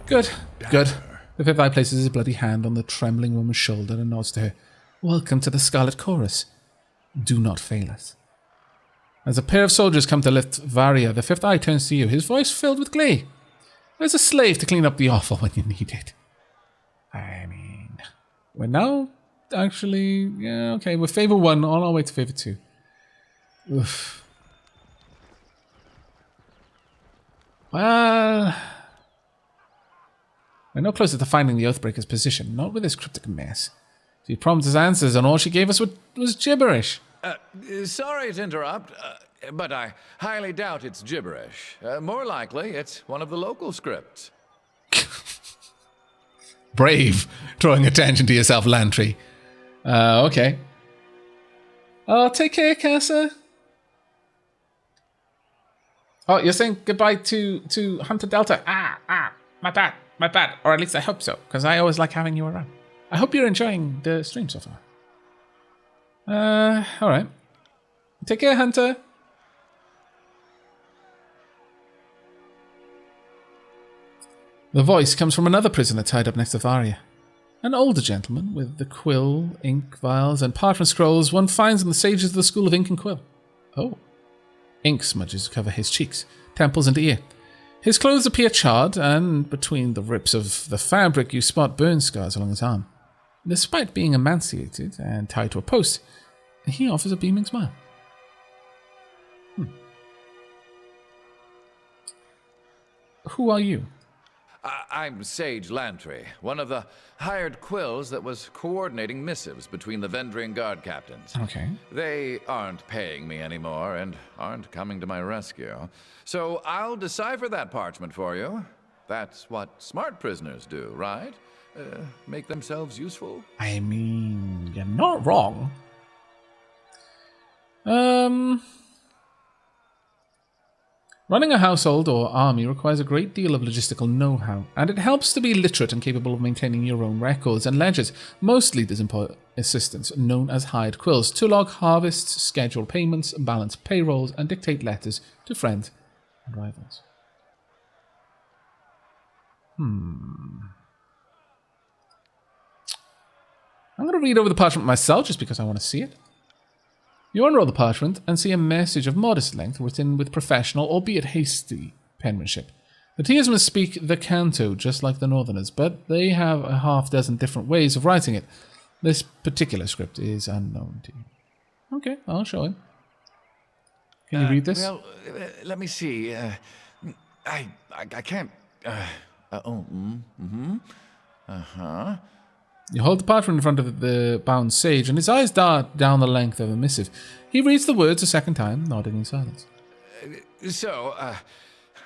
Good, good. The fifth eye places his bloody hand on the trembling woman's shoulder and nods to her. Welcome to the Scarlet Chorus. Do not fail us. As a pair of soldiers come to lift Varia, the fifth eye turns to you, his voice filled with glee. There's a slave to clean up the offal when you need it. I mean, we're now actually, yeah, okay, we're favor 1 on our way to favor 2. Oof. Well, we're no closer to finding the Oathbreaker's position, not with this cryptic mess. She promised us answers and all she gave us was gibberish. Sorry to interrupt, but I highly doubt it's gibberish. More likely, it's one of the local scripts. Brave, drawing attention to yourself, Lantry. Okay. Oh, take care, Casa. Oh, you're saying goodbye to Hunter Delta. My bad. Or at least I hope so, because I always like having you around. I hope you're enjoying the stream so far. Alright. Take care, Hunter. The voice comes from another prisoner tied up next to Varia. An older gentleman with the quill, ink vials, and parchment scrolls one finds in the sages of the School of Ink and Quill. Oh. Ink smudges cover his cheeks, temples, and ear. His clothes appear charred, and between the rips of the fabric you spot burn scars along his arm. Despite being emaciated and tied to a post, he offers a beaming smile. Who are you? I'm Sage Lantry, one of the hired quills that was coordinating missives between the Vendrian guard captains. Okay. They aren't paying me anymore and aren't coming to my rescue. So I'll decipher that parchment for you. That's what smart prisoners do, right? Make themselves useful? I mean, you're not wrong. Running a household or army requires a great deal of logistical know-how, and it helps to be literate and capable of maintaining your own records and ledgers. Most leaders employ assistants, known as hired quills, to log harvests, schedule payments, balance payrolls, and dictate letters to friends and rivals. I'm going to read over the parchment myself just because I want to see it. You unroll the parchment and see a message of modest length written with professional, albeit hasty, penmanship. The Tearsmen speak the Canto just like the Northerners, but they have a half-dozen different ways of writing it. This particular script is unknown to you. Okay, I'll show him. Can you read this? Well, let me see. I can't... You hold the parchment in front of the bound sage, and his eyes dart down the length of the missive. He reads the words a second time, nodding in silence.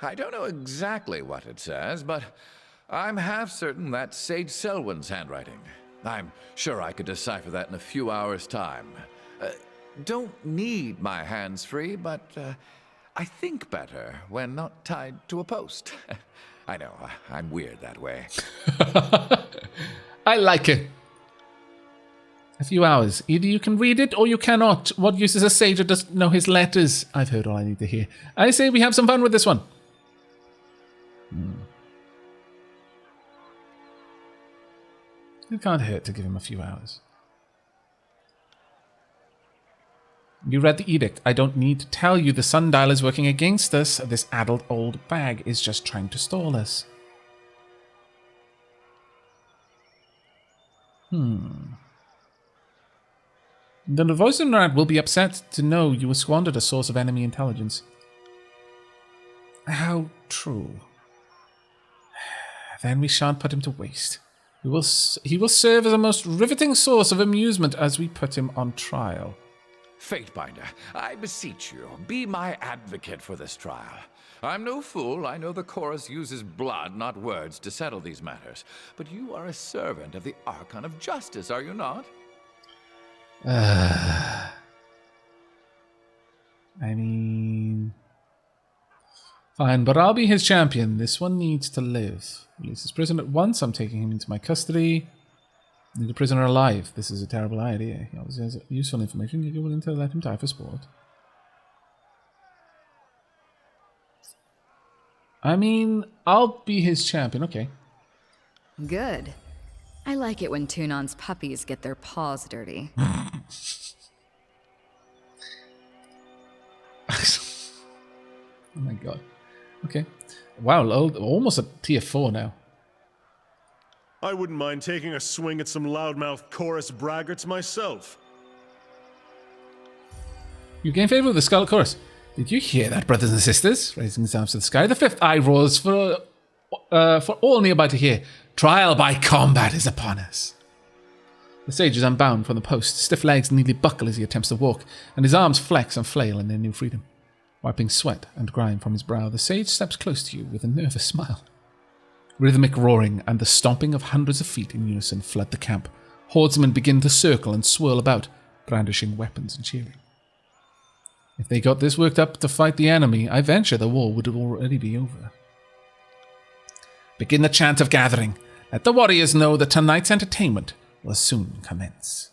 I don't know exactly what it says, but I'm half certain that's Sage Selwyn's handwriting. I'm sure I could decipher that in a few hours' time. Don't need my hands free, but I think better when not tied to a post. I know, I'm weird that way. I like it. A few hours. Either you can read it or you cannot. What use is a sage who doesn't know his letters? I've heard all I need to hear. I say we have some fun with this one. It can't hurt to give him a few hours. You read the edict. I don't need to tell you the sundial is working against us. This addled old bag is just trying to stall us. Then the voice of Narat will be upset to know you have squandered a source of enemy intelligence. How true. Then we shan't put him to waste. He will serve as a most riveting source of amusement as we put him on trial. Fatebinder, I beseech you, be my advocate for this trial. I'm no fool. I know the chorus uses blood, not words, to settle these matters. But you are a servant of the Archon of Justice, are you not? I mean... Fine, but I'll be his champion. This one needs to live. Release his prisoner at once. I'm taking him into my custody. Need the prisoner alive. This is a terrible idea. He always has useful information. You're willing to let him die for sport. I mean, I'll be his champion, okay. Good. I like it when Tunon's puppies get their paws dirty. Oh my god. Okay. Wow, almost a tier 4 now. I wouldn't mind taking a swing at some loudmouth chorus braggarts myself. You gain favor with the Scarlet Chorus. Did you hear that, brothers and sisters? Raising his arms to the sky, the fifth eye roars for all nearby to hear. Trial by combat is upon us. The sage is unbound from the post. Stiff legs nearly buckle as he attempts to walk, and his arms flex and flail in their new freedom. Wiping sweat and grime from his brow, the sage steps close to you with a nervous smile. Rhythmic roaring and the stomping of hundreds of feet in unison flood the camp. Horsemen begin to circle and swirl about, brandishing weapons and cheering. If they got this worked up to fight the enemy, I venture the war would already be over. Begin the chant of gathering. Let the warriors know that tonight's entertainment will soon commence.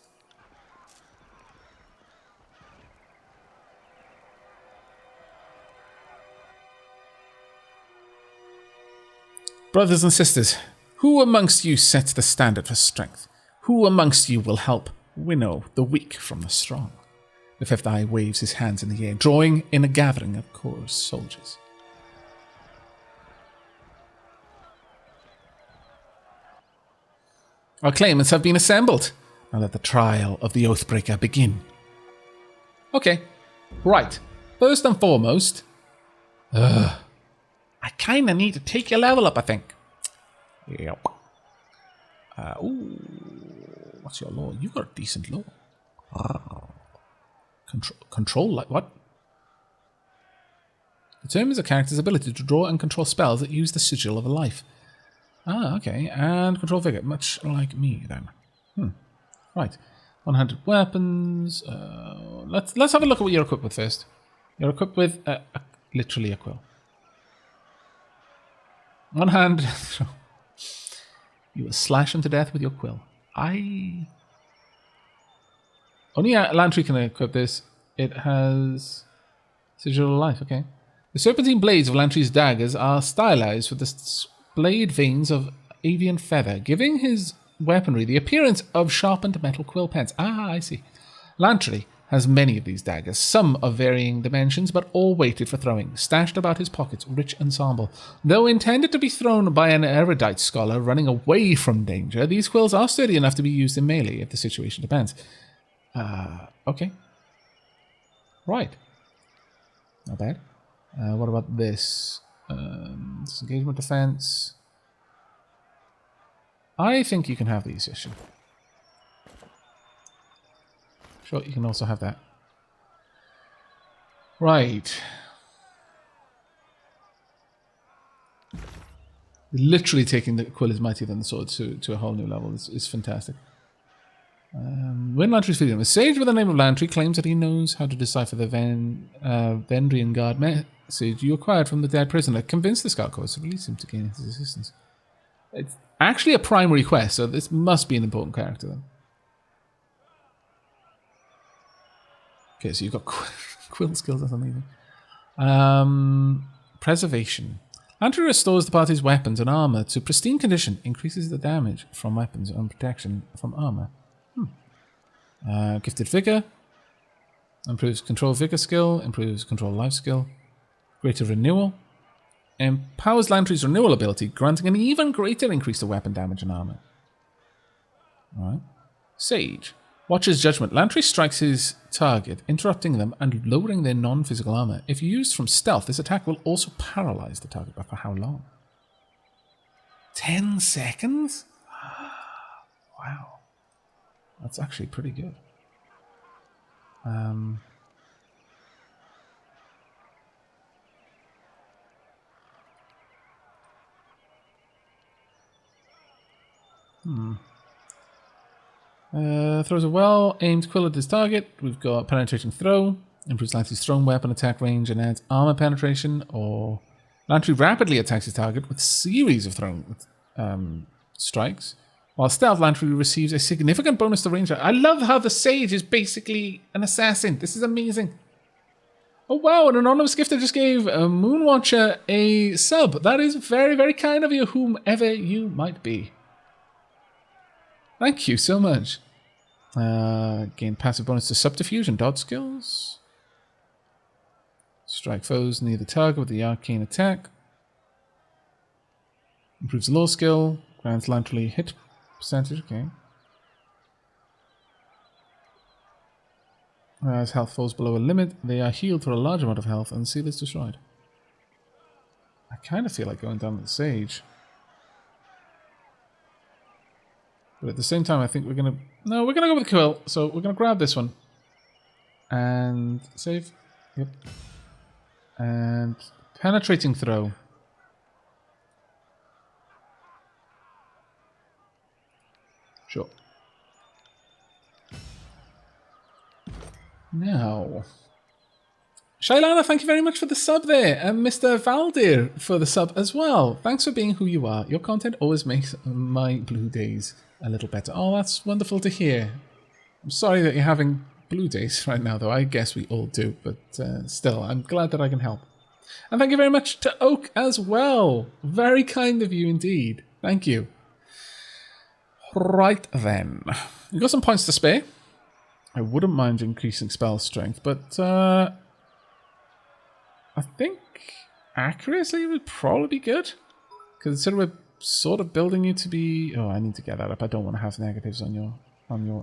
Brothers and sisters, who amongst you sets the standard for strength? Who amongst you will help winnow the weak from the strong? The fifth eye waves his hands in the air, drawing in a gathering of chorus soldiers. Our claimants have been assembled. Now let the trial of the Oathbreaker begin. Okay, right. First and foremost, I kinda need to take your level up, I think. Yep. What's your law? You got a decent law. Control, like what? Determines a character's ability to draw and control spells that use the sigil of a life. Okay. And control vigor, much like me then. Right. 100 weapons. Let's have a look at what you're equipped with first. You're equipped with literally a quill. One hand. You will slash him to death with your quill. Only Lantry can equip this. It has sigil of life, okay. The serpentine blades of Lantry's daggers are stylized with the splayed veins of avian feather, giving his weaponry the appearance of sharpened metal quill pens. I see. Lantry has many of these daggers, some of varying dimensions, but all weighted for throwing, stashed about his pockets, rich ensemble. Though intended to be thrown by an erudite scholar running away from danger, these quills are sturdy enough to be used in melee if the situation depends. Okay. Right. Not bad. What about this? Disengagement defense. I think you can have these, yes. Sure, you can also have that. Right. Literally taking the quill is mightier than the sword to a whole new level is fantastic. When Lantry's freedom, a sage with the name of Lantry claims that he knows how to decipher the Vendrian Guard message you acquired from the dead prisoner. Convince the Scout Corps to release him to gain his assistance. It's actually a primary quest, so this must be an important character then. Okay, so you've got quill skills, that's amazing. Preservation. Lantry restores the party's weapons and armor to pristine condition, increases the damage from weapons and protection from armor. Gifted Vigor. Improves control vigor skill, improves control life skill. Greater renewal. Empowers Lantry's renewal ability, granting an even greater increase to weapon damage and armor. Alright. Sage. Watcher's Judgment. Lantry strikes his target, interrupting them and lowering their non-physical armor. If used from stealth, this attack will also paralyze the target, but for how long? 10 seconds? Wow. That's actually pretty good. Throws a well-aimed quill at his target. We've got penetrating throw, improves Lantry's thrown weapon attack range and adds armor penetration, or Lantry rapidly attacks his target with a series of thrown strikes. While stealth, Lantry receives a significant bonus to range. I love how the sage is basically an assassin. This is amazing. Oh wow, an anonymous gifter just gave a Moonwatcher a sub. That is very, very kind of you, whomever you might be. Thank you so much. Gain passive bonus to subterfuge and dodge skills. Strike foes near the target with the arcane attack. Improves the law skill. Grants laterally hit percentage. Okay. As health falls below a limit, they are healed for a large amount of health and seal is destroyed. I kind of feel like going down to the Sage. But at the same time, I think we're going to... No, we're going to go with the Quill. So we're going to grab this one. And save. Yep. And penetrating throw. Sure. Now, Shailana, thank you very much for the sub there, and Mr. Valdir for the sub as well. Thanks for being who you are. Your content always makes my blue days a little better. Oh, that's wonderful to hear. I'm sorry that you're having blue days right now, though. I guess we all do, but still, I'm glad that I can help. And thank you very much to Oak as well. Very kind of you indeed. Thank you. Right then. We've got some points to spare. I wouldn't mind increasing spell strength, but I think accuracy would probably be good. Consider we're sort of building you to be... Oh, I need to get that up. I don't want to have negatives on your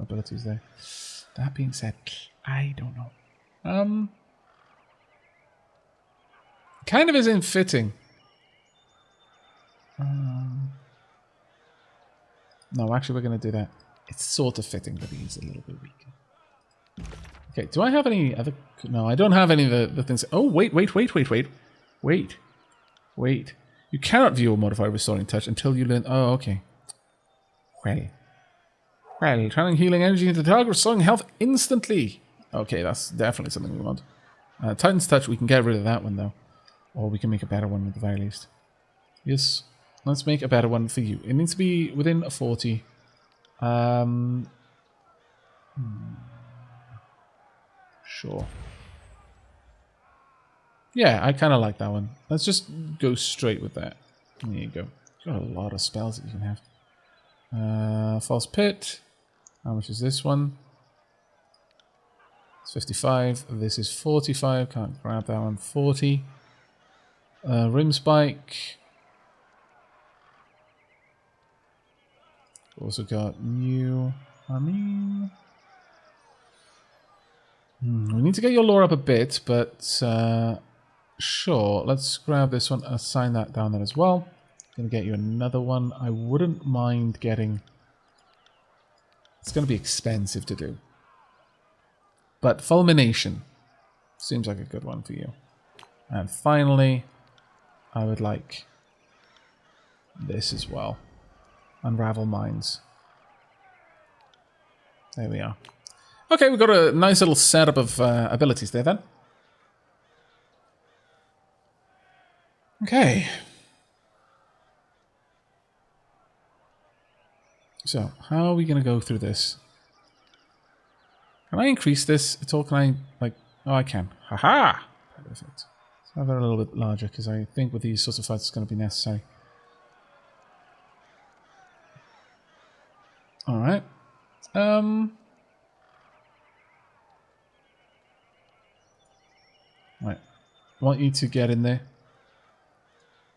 abilities there. That being said, I don't know. Kind of isn't fitting. No, actually, we're going to do that. It's sort of fitting, but he's a little bit weaker. Okay, do I have any other... No, I don't have any of the things... Oh, wait. You cannot view or modify Restoring Touch until you learn... Oh, okay. Well, channeling healing energy into the target, restoring health instantly. Okay, that's definitely something we want. Titan's Touch, we can get rid of that one, though. Or we can make a better one at the very least. Yes, let's make a better one for you. It needs to be within a 40. Sure. Yeah, I kind of like that one. Let's just go straight with that. There you go. Got a lot of spells that you can have. False Pit. How much is this one? It's 55. This is 45. Can't grab that one. 40. Rim Spike. Also got new. We need to get your lore up a bit, but sure. Let's grab this one. Assign that down there as well. Gonna get you another one. I wouldn't mind getting... It's gonna be expensive to do. But Fulmination seems like a good one for you. And finally, I would like this as well. Unravel Minds. There we are. Okay, we've got a nice little setup of abilities there then. Okay. So, how are we going to go through this? Can I increase this at all? Can I, like... Oh, I can. Haha! Perfect. Let's have it a little bit larger, because I think with these sorts of fights it's going to be necessary. Alright. Right. I want you to get in there.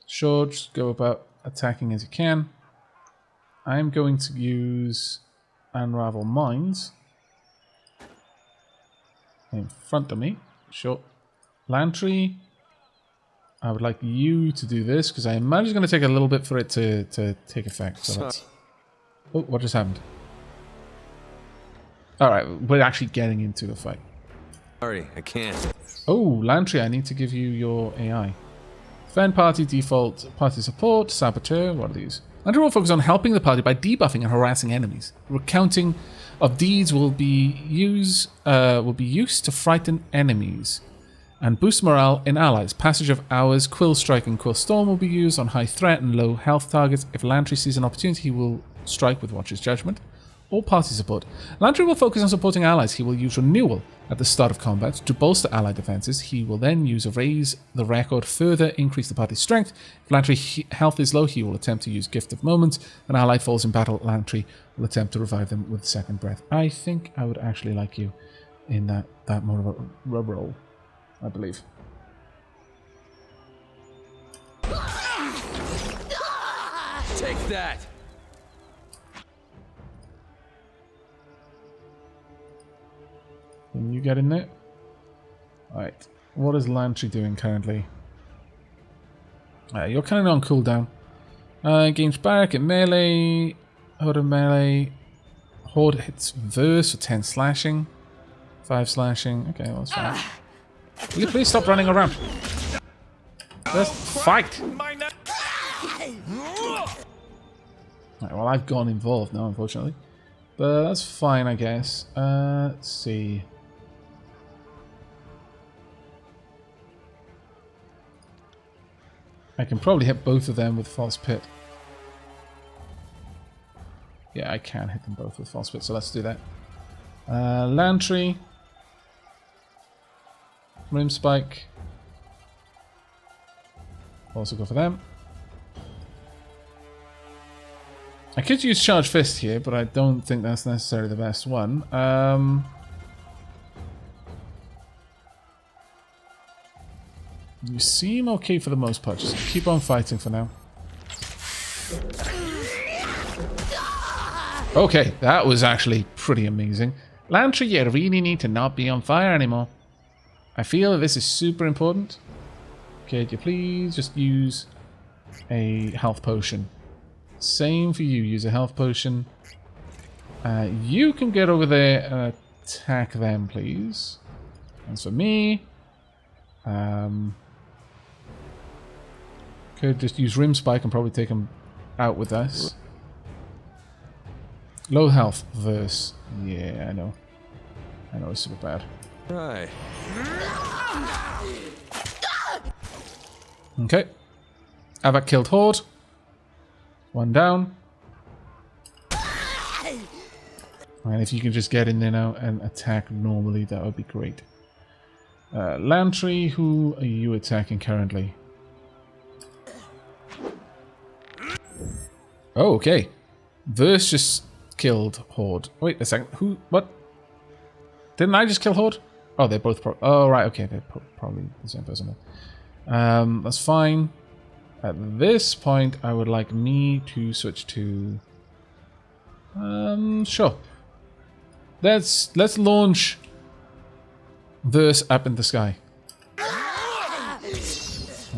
Sure, just go about attacking as you can. I'm going to use Unravel Minds in front of me. Sure. Lantry, I would like you to do this, because I imagine it's going to take a little bit for it to take effect. So let's... Oh, what just happened? Alright, we're actually getting into a fight. Sorry, I can't. Oh, Lantry, I need to give you your AI. Defend party, default, party support, saboteur, what are these? Lantry will focus on helping the party by debuffing and harassing enemies. Recounting of deeds will be used to frighten enemies and boost morale in allies. Passage of hours, Quill Strike and Quill Storm will be used on high threat and low health targets. If Lantry sees an opportunity, he will strike with Watcher's Judgment. or party support. Lantry will focus on supporting allies. He will use Renewal at the start of combat to bolster ally defenses. He will then use Raise the Record, further increase the party's strength. If Lantry health is low, he will attempt to use Gift of Moments. If an ally falls in battle, Lantry will attempt to revive them with Second Breath. I think I would actually like you in that more of a rub roll, I believe. Take that! Can you get in there? Alright. What is Lantry doing currently? You're kind of on cooldown. Engage Barrack at melee. Horde at melee. Horde hits Verse for 10 slashing. 5 slashing. Okay, well, that's fine. Will you please stop running around? Let's fight! Right, well, I've gone involved now, unfortunately. But that's fine, I guess. Let's see. I can probably hit both of them with False Pit. Yeah, I can hit them both with False Pit, so let's do that. Lantry. Rim Spike. Also go for them. I could use Charge Fist here, but I don't think that's necessarily the best one. You seem okay for the most part. Just keep on fighting for now. Okay, that was actually pretty amazing. Lantry, you really need to not be on fire anymore. I feel that this is super important. Could you please just use a health potion? Same for you. Use a health potion. You can get over there and attack them, please. As for me, could just use Rim Spike and probably take him out with us. Low health verse. Yeah, I know. I know it's super bad. Right. Okay. Aavak killed Horde. One down. And if you can just get in there now and attack normally, that would be great. Lantry, who are you attacking currently? Oh, okay. Verse just killed Horde. Wait a second. Who? What? Didn't I just kill Horde? Oh, they're both oh, right. Okay, they're probably the same person then. That's fine. At this point, I would like me to switch to... sure. Let's launch Verse up in the sky.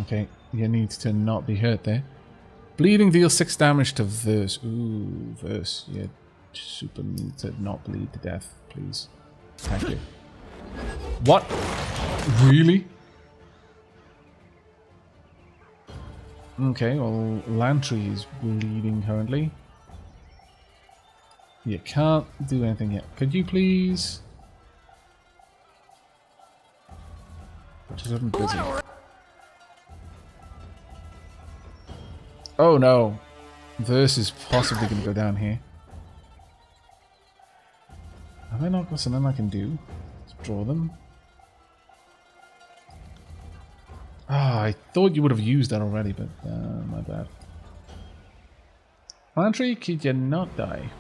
Okay, you need to not be hurt there. Bleeding deals 6 damage to Verse. Ooh, Verse, you super need to not bleed to death, please. Thank you. What? Really? Okay, well, Lantry is bleeding currently. You can't do anything yet. Could you please? Just I'm busy. Oh no. Verse is possibly going to go down here. Have I not got something I can do? Let's draw them. Ah, I thought you would have used that already, but my bad. Lantry, could you not die?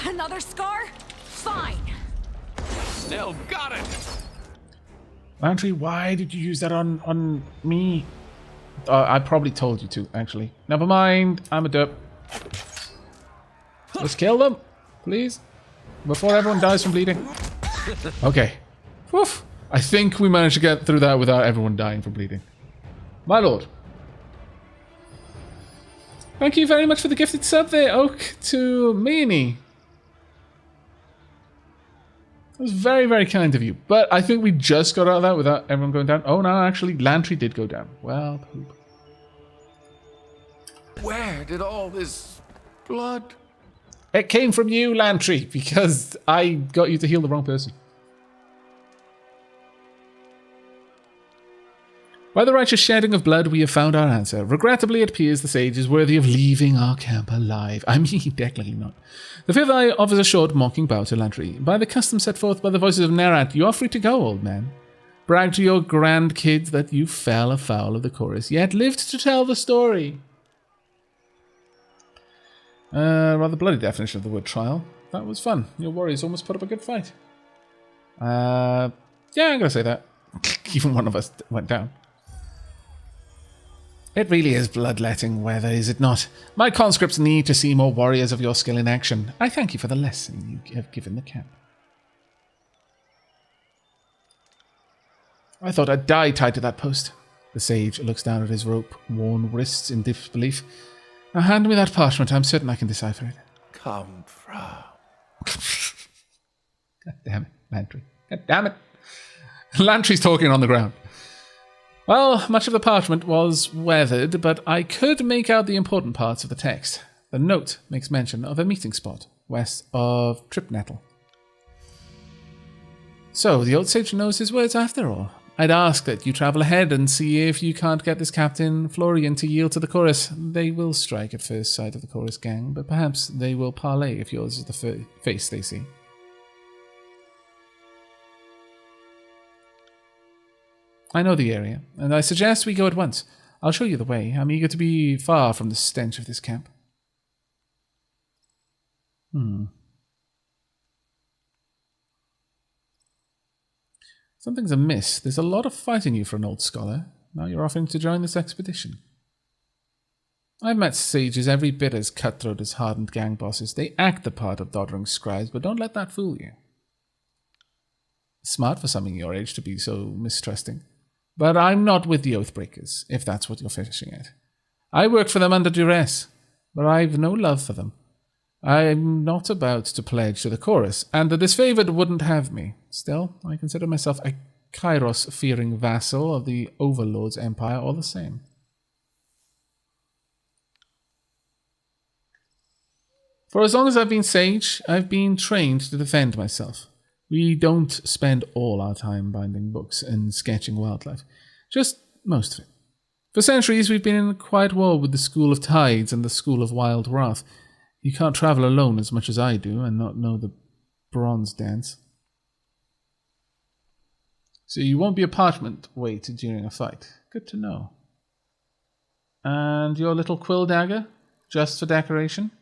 Another scar? Fine. Still got it! Lantry, why did you use that on me? I probably told you to, actually. Never mind, I'm a derp. Let's kill them, please. Before everyone dies from bleeding. Okay. Woof. I think we managed to get through that without everyone dying from bleeding. My lord. Thank you very much for the gifted sub there, Oak, to Meanie. That was very, very kind of you. But I think we just got out of that without everyone going down. Oh, no, actually, Lantry did go down. Well, poop. Where did all this blood? It came from you, Lantry, because I got you to heal the wrong person. By the righteous shedding of blood, we have found our answer. Regrettably, it appears the sage is worthy of leaving our camp alive. I mean, definitely not. The fifth eye offers a short, mocking bow to Lantry. By the custom set forth by the voices of Nerat, you are free to go, old man. Brag to your grandkids that you fell afoul of the chorus, yet lived to tell the story. Rather bloody definition of the word trial. That was fun. Your warriors almost put up a good fight. Yeah, I'm gonna say that. Even one of us went down. It really is bloodletting weather, is it not? My conscripts need to see more warriors of your skill in action. I thank you for the lesson you have given the camp. I thought I'd die tied to that post. The sage looks down at his rope-worn wrists in disbelief. Now hand me that parchment. I'm certain I can decipher it. Come from. God damn it, Lantry. God damn it. Lantry's talking on the ground. Well, much of the parchment was weathered, but I could make out the important parts of the text. The note makes mention of a meeting spot west of Tripnettle. So, the old sage knows his words after all. I'd ask that you travel ahead and see if you can't get this Captain Florian to yield to the chorus. They will strike at first sight of the chorus gang, but perhaps they will parley if yours is the face they see. I know the area, and I suggest we go at once. I'll show you the way. I'm eager to be far from the stench of this camp. Something's amiss. There's a lot of fight in you for an old scholar. Now you're offering to join this expedition. I've met sages every bit as cutthroat as hardened gang bosses. They act the part of doddering scribes, but don't let that fool you. Smart for something your age to be so mistrusting. But I'm not with the Oathbreakers, if that's what you're fishing at. I work for them under duress, but I've no love for them. I'm not about to pledge to the chorus, and the disfavored wouldn't have me. Still, I consider myself a Kairos-fearing vassal of the Overlord's empire all the same. For as long as I've been sage, I've been trained to defend myself. We don't spend all our time binding books and sketching wildlife. Just most of it. For centuries, we've been in a quiet war with the School of Tides and the School of Wild Wrath. You can't travel alone as much as I do and not know the bronze dance. So you won't be a parchment weight during a fight. Good to know. And your little quill dagger? Just for decoration?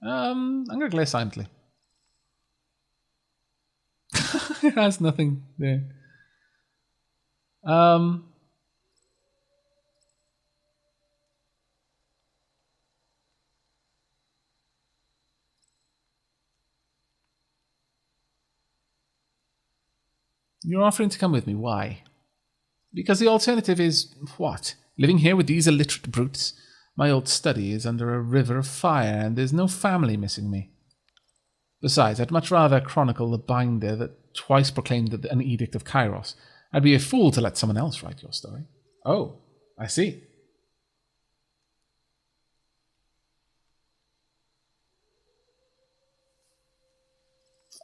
I'm going to glare silently. It has nothing there. You're offering to come with me. Why? Because the alternative is, what? Living here with these illiterate brutes? My old study is under a river of fire, and there's no family missing me. Besides, I'd much rather chronicle the binder that twice proclaimed an edict of Kairos. I'd be a fool to let someone else write your story. Oh, I see.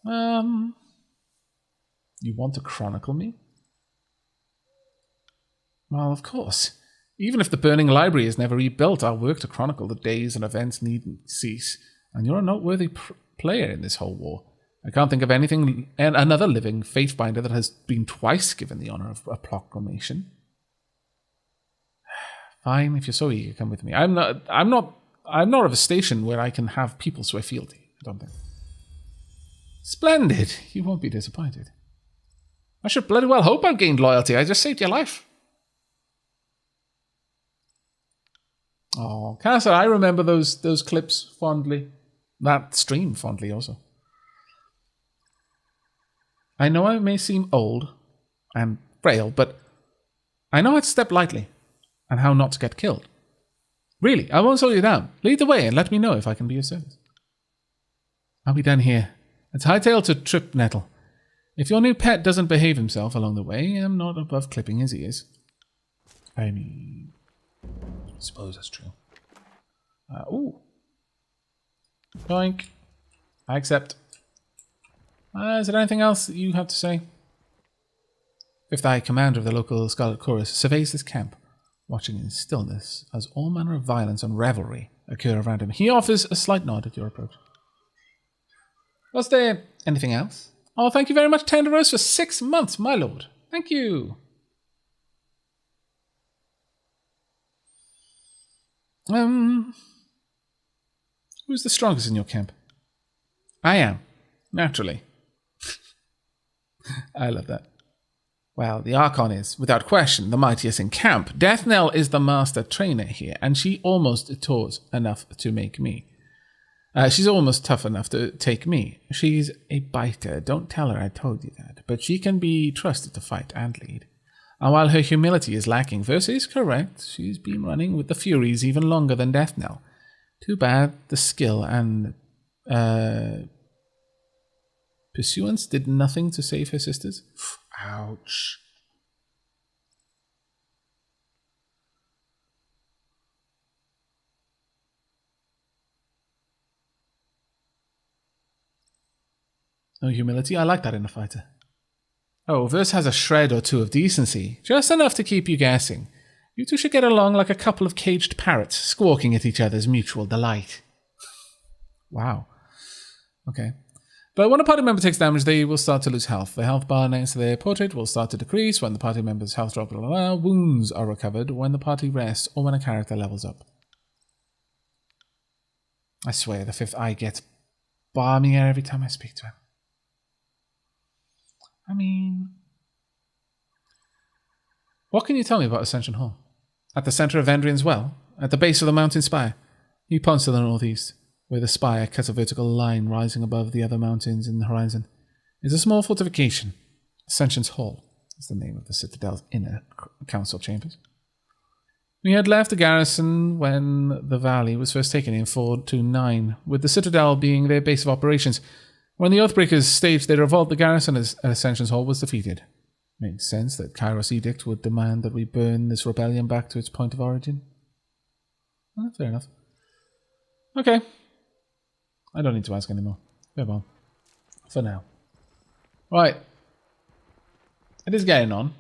You want to chronicle me? Well, of course. Even if the burning library is never rebuilt, I'll work to chronicle the days and events needn't cease. And you're a noteworthy player in this whole war. I can't think of another living faithbinder that has been twice given the honor of a proclamation. Fine, if you're so eager, come with me. I'm not of a station where I can have people swear fealty, I don't think. Splendid. You won't be disappointed. I should bloody well hope I've gained loyalty. I just saved your life. Oh, Casa, I remember those clips fondly. That stream fondly also. I know I may seem old and frail, but I know how to step lightly and how not to get killed. Really, I won't slow you down. Lead the way and let me know if I can be of service. I'll be down here. It's hightail to Tripnettle. If your new pet doesn't behave himself along the way, I'm not above clipping his ears. I mean, I suppose that's true. Ooh. Boink. I accept. Is there anything else that you have to say? Fifth Eye, commander of the local Scarlet Chorus, surveys this camp, watching in stillness as all manner of violence and revelry occur around him. He offers a slight nod at your approach. Was there anything else? Oh, thank you very much, Tender Rose, for 6 months, my lord. Thank you. Who's the strongest in your camp? I am, naturally. I love that. Well, the Archon is, without question, the mightiest in camp. Deathnell is the master trainer here, and she almost taught enough to make me. She's almost tough enough to take me. She's a biter. Don't tell her I told you that. But she can be trusted to fight and lead. And while her humility is lacking, Versa is correct. She's been running with the Furies even longer than Deathnell. Too bad the skill and pursuance did nothing to save her sisters. Ouch. No humility. I like that in a fighter. Oh, Verse has a shred or two of decency. Just enough to keep you guessing. You two should get along like a couple of caged parrots, squawking at each other's mutual delight. Wow. Okay. But when a party member takes damage, they will start to lose health. The health bar next to their portrait will start to decrease when the party member's health drops. Wounds are recovered when the party rests or when a character levels up. I swear, the Fifth Eye gets balmier every time I speak to him. I mean, what can you tell me about Ascension Hall? At the center of Endrian's Well, at the base of the mountain spire. You point to the northeast, where the spire cuts a vertical line rising above the other mountains in the horizon. Is a small fortification. Ascension's Hall is the name of the Citadel's inner council chambers. We had left the garrison when the valley was first taken in 429, with the Citadel being their base of operations. When the Oathbreakers staged their revolt, the garrison at Ascension's Hall was defeated. Makes sense that Kairos' edict would demand that we burn this rebellion back to its point of origin. Well, fair enough. Okay. I don't need to ask anymore. Move on. For now. Right. It is getting on.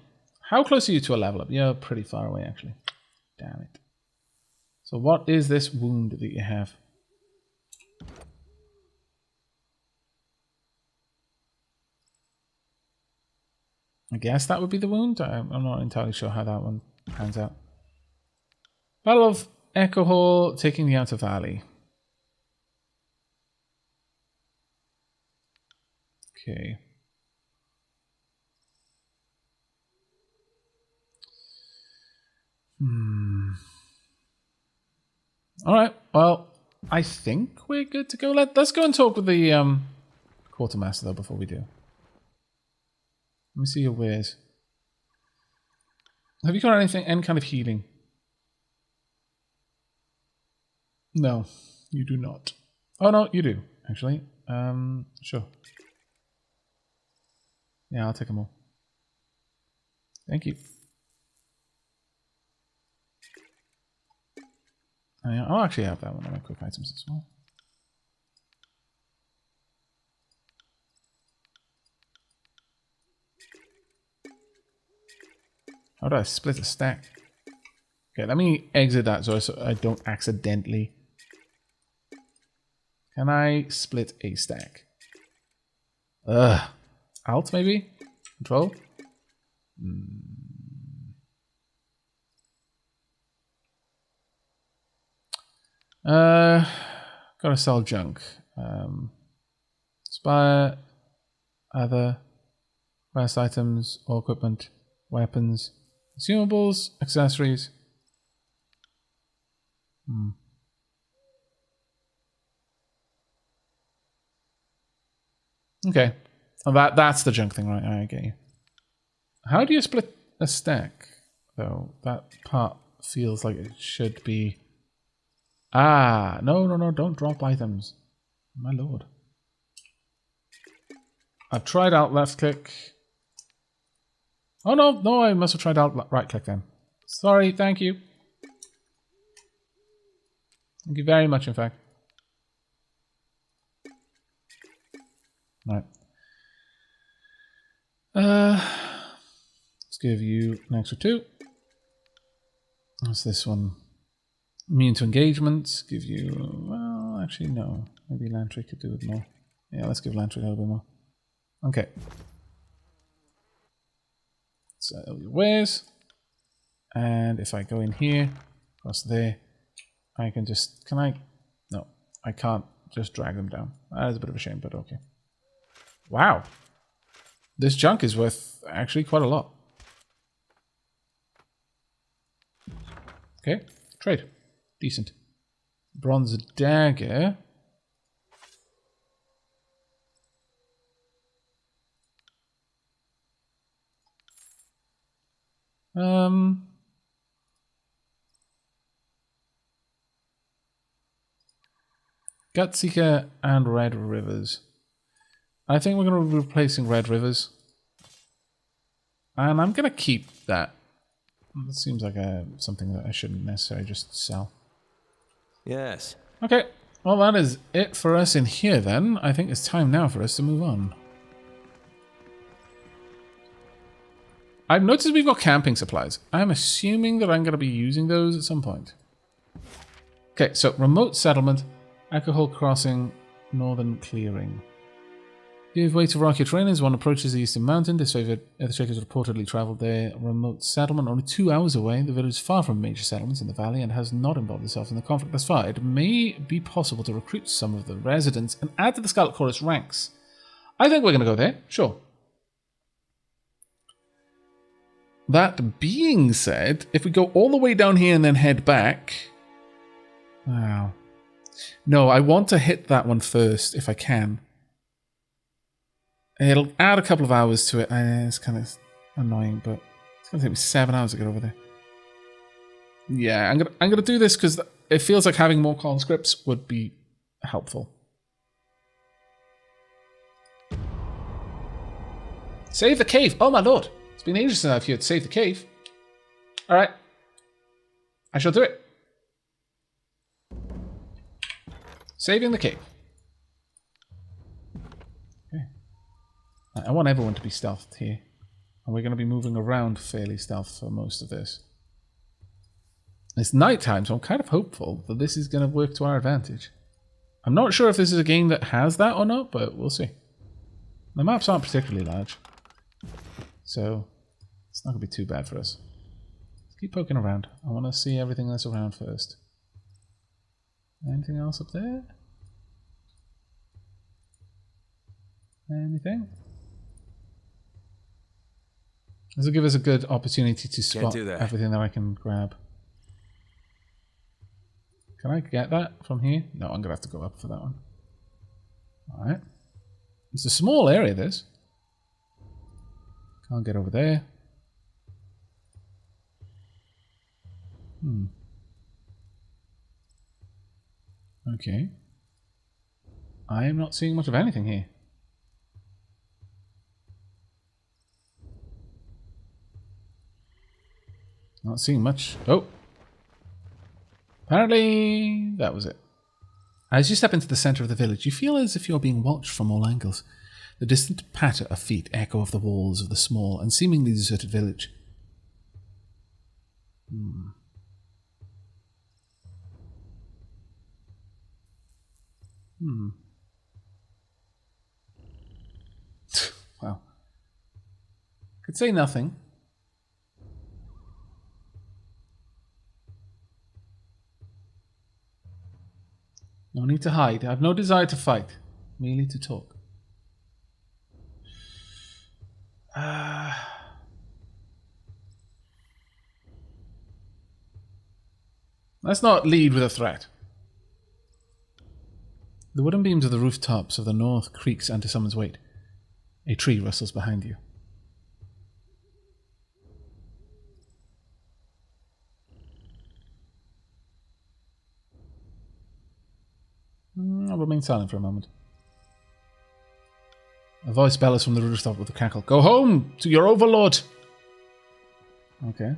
How close are you to a level up? You're pretty far away, actually. Damn it. So what is this wound that you have? I guess that would be the wound. I'm not entirely sure how that one pans out. Battle of Echo Hall, taking the Outer Valley. Okay. Alright, well, I think we're good to go. Let's go and talk with the quartermaster, though, before we do. Let me see your wares. Have you got anything, any kind of healing? No, you do not. Oh, no, you do, actually. Sure. Yeah, I'll take them all. Thank you. I'll actually have that one on my quick items as well. How do I split a stack? Okay, let me exit that so I don't accidentally. Can I split a stack? Alt maybe? Control? Gotta sell junk. Spire, other, quest items, or equipment, weapons, consumables, accessories. Okay. Oh, that's the junk thing, right? I get you. How do you split a stack, though? That part feels like it should be... Ah, no, don't drop items. My lord. I've tried out left click. Oh, no, I must have tried out right click then. Sorry, thank you. Thank you very much, in fact. Right. give you an extra 2. What's this one? Immune to engagements. Give you... Well, actually, no. Maybe Lantry could do with more. Yeah, let's give Lantry a little bit more. Okay. So, your wares. And if I go in here, across there, I can just... Can I... No, I can't just drag them down. That is a bit of a shame, but okay. Wow. This junk is worth actually quite a lot. Okay, trade. Decent. Bronze dagger. Gutseeker and Red Rivers. I think we're going to be replacing Red Rivers. And I'm going to keep that. That seems like something that I shouldn't necessarily just sell. Yes. Okay, well that is it for us in here then. I think it's time now for us to move on. I've noticed we've got camping supplies. I'm assuming that I'm going to be using those at some point. Okay, so remote settlement, alcohol crossing, northern clearing. Give way to rocky terrain as one approaches the eastern mountain. Disfavored earthshakers reportedly travelled there. Remote settlement only 2 hours away. The village is far from major settlements in the valley and has not involved itself in the conflict thus far. It may be possible to recruit some of the residents and add to the Scarlet Chorus ranks. I think we're going to go there. Sure. That being said, if we go all the way down here and then head back... Wow. No, I want to hit that one first if I can. It'll add a couple of hours to it. It's kind of annoying, but it's going to take me 7 hours to get over there. Yeah, I'm gonna do this because it feels like having more conscripts would be helpful. Save the cave! Oh my lord! It's been ages since I've heard save the cave. Alright. I shall do it. Saving the cave. I want everyone to be stealthed here. And we're going to be moving around fairly stealth for most of this. It's nighttime, so I'm kind of hopeful that this is going to work to our advantage. I'm not sure if this is a game that has that or not, but we'll see. The maps aren't particularly large. So, it's not going to be too bad for us. Let's keep poking around. I want to see everything that's around first. Anything else up there? Anything? This will give us a good opportunity to spot everything that I can grab. Can I get that from here? No, I'm going to have to go up for that one. Alright. It's a small area, this. Can't get over there. Okay. I am not seeing much of anything here. Not seeing much. Oh. Apparently, that was it. As you step into the center of the village, you feel as if you're being watched from all angles. The distant patter of feet echo off the walls of the small and seemingly deserted village. Wow. Could say nothing. No need to hide. I have no desire to fight. Merely to talk. Let's not lead with a threat. The wooden beams of the rooftops of the north creaks under someone's weight. A tree rustles behind you. I'll remain silent for a moment. A voice bellows from the rooftop with a cackle. Go home to your overlord! Okay.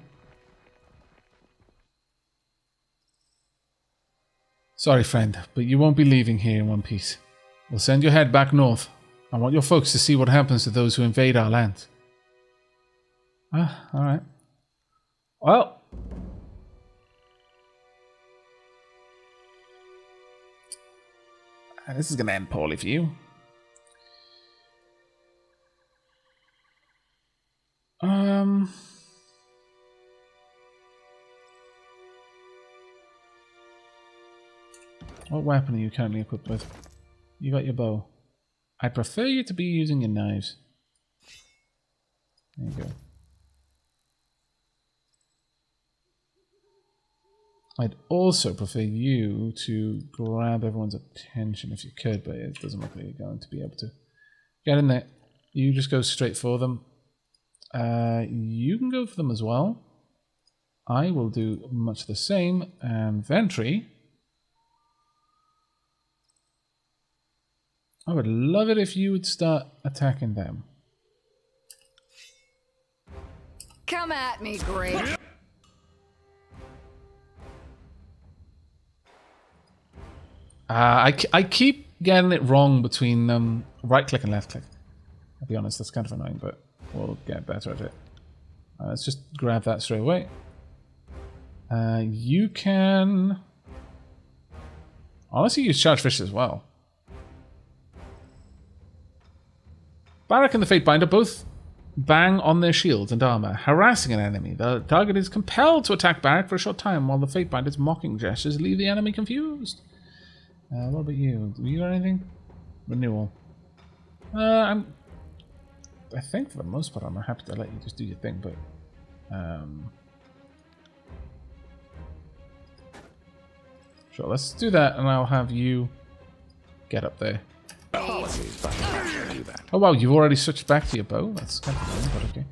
Sorry, friend, but you won't be leaving here in one piece. We'll send your head back north. I want your folks to see what happens to those who invade our land. Ah, alright. Well. This is going to end poorly for you. What weapon are you currently equipped with? You got your bow. I'd prefer you to be using your knives. There you go. I'd also prefer you to grab everyone's attention if you could, but it doesn't look like you're going to be able to. Get in there. You just go straight for them. You can go for them as well. I will do much the same. And Ventry, I would love it if you would start attacking them. Come at me, great. I keep getting it wrong between right click and left click. I'll be honest, that's kind of annoying, but we'll get better at it. Let's just grab that straight away. You can honestly use charge fish as well. Barak and the Fatebinder both bang on their shields and armor, harassing an enemy. The target is compelled to attack Barak for a short time, while the Fatebinder's mocking gestures leave the enemy confused. What about you? Do you got anything? Renewal. I think for the most part I'm happy to let you just do your thing, but sure, let's do that, and I'll have you get up there. Apologies, but I can't do that. Oh wow, you've already switched back to your bow. That's kind of annoying, but okay.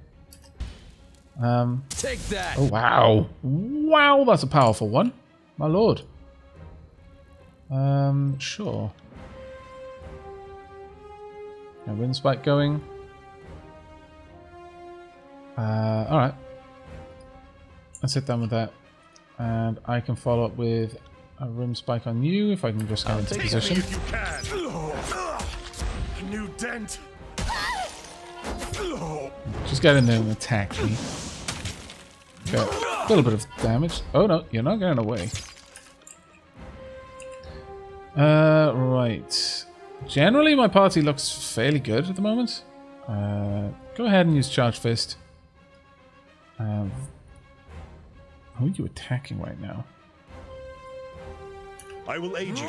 Take that. Oh wow, wow, that's a powerful one, my lord. Sure. A wind spike going. Alright. Let's hit down with that. And I can follow up with a rim spike on you if I can just go into position. If you can. A new dent. Just get in there and attack me. Okay, a little bit of damage. Oh no, you're not getting away. Right. Generally, my party looks fairly good at the moment. Go ahead and use Charge Fist. Who are you attacking right now? I will aid you.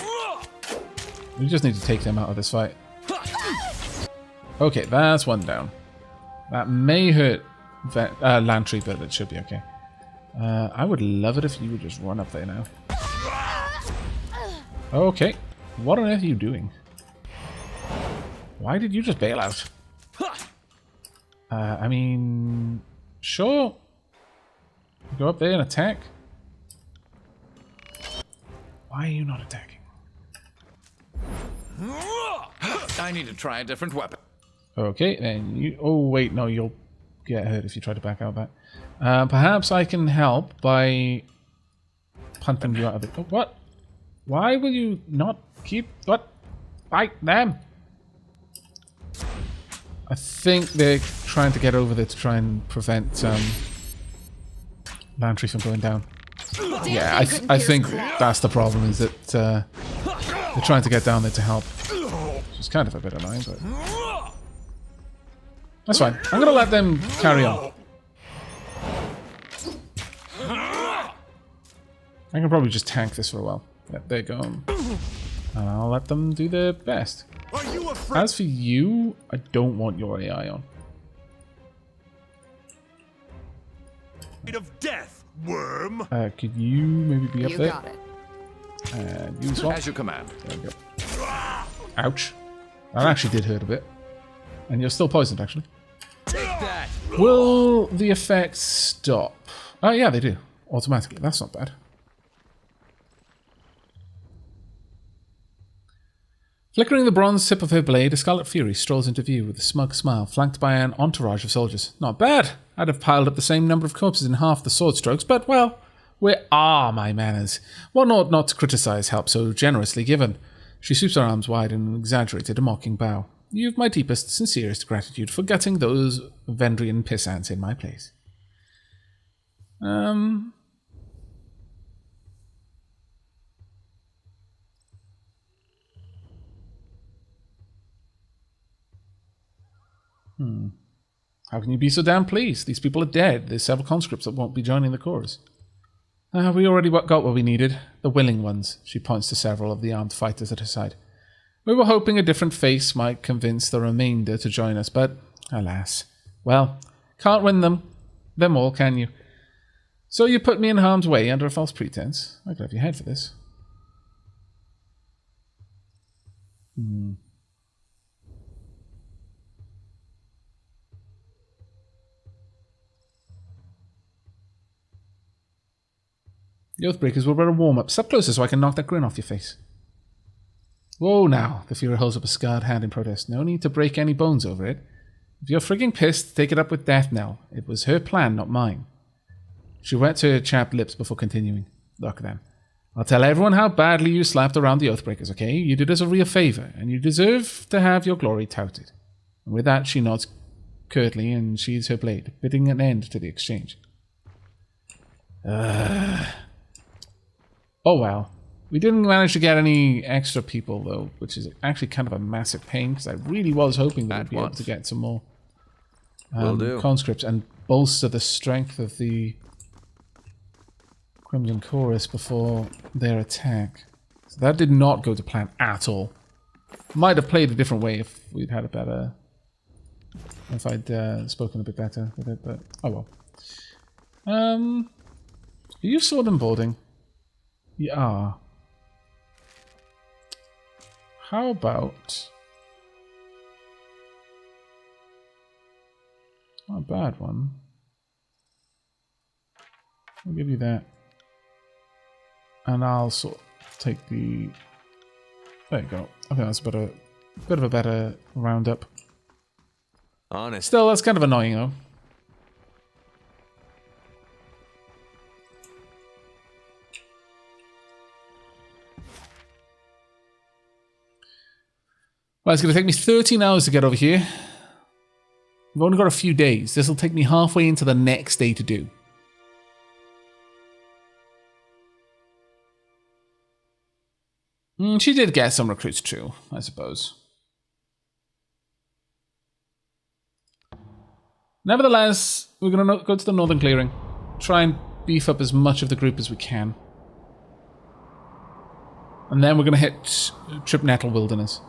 We just need to take them out of this fight. Okay, that's one down. That may hurt Lantry, but it should be okay. I would love it if you would just run up there now. Okay. What on earth are you doing? Why did you just bail out? I mean... Sure. Go up there and attack. Why are you not attacking? I need to try a different weapon. Okay, then you... Oh, wait, no, you'll get hurt if you try to back out of that. Perhaps I can help by punting you out of it. Oh, what? Why will you not keep... What? Fight them! I think they're trying to get over there to try and prevent Lantry from going down. Yeah, I think that's the problem, is that they're trying to get down there to help. Which is kind of a bit annoying, but... That's fine. I'm going to let them carry on. I can probably just tank this for a while. Yeah, they're going. And I'll let them do their best. Are you afraid? As for you, I don't want your AI on. Of death, worm. Could you maybe be up You there? got it. And you swap. As you command. There we go. Ouch. That actually did hurt a bit. And you're still poisoned, actually. Take that. Will the effects stop? Oh, yeah, they do. Automatically. That's not bad. Flickering the bronze tip of her blade, a Scarlet Fury strolls into view with a smug smile, flanked by an entourage of soldiers. Not bad. I'd have piled up the same number of corpses in half the sword strokes, but, well, where are my manners? One ought not to criticize help so generously given. She sweeps her arms wide in an exaggerated, mocking bow. You've my deepest, sincerest gratitude for gutting those Vendrian piss ants in my place. How can you be so damn pleased? These people are dead. There's several conscripts that won't be joining the chorus. We already got what we needed. The willing ones. She points to several of the armed fighters at her side. We were hoping a different face might convince the remainder to join us, but alas. Well, can't win them all, can you? So you put me in harm's way under a false pretense. I could have your head for this. The Oathbreakers will run a warm-up. Step closer so I can knock that grin off your face. Whoa now, the Fuhrer holds up a scarred hand in protest. No need to break any bones over it. If you're frigging pissed, take it up with Death Knell. It was her plan, not mine. She wets her chapped lips before continuing. Look then, I'll tell everyone how badly you slapped around the Oathbreakers, okay? You did us a real favour, and you deserve to have your glory touted. And with that, she nods curtly and sheathes her blade, bidding an end to the exchange. Oh well. We didn't manage to get any extra people though, which is actually kind of a massive pain because I really was hoping that we'd be able to get some more conscripts and bolster the strength of the Crimson Chorus before their attack. So that did not go to plan at all. Might have played a different way if we'd had a better... if I'd spoken a bit better with it, but oh well. Are you sword and boarding? You are. How about... not a bad one. I'll give you that. And I'll sort of take the... there you go. I think that's a bit of a better roundup. Honest. Still, that's kind of annoying though. Well, it's going to take me 13 hours to get over here. I've only got a few days. This will take me halfway into the next day to do. She did get some recruits, true, I suppose. Nevertheless, we're going to go to the Northern Clearing. Try and beef up as much of the group as we can. And then we're going to hit Trip Nettle Wilderness.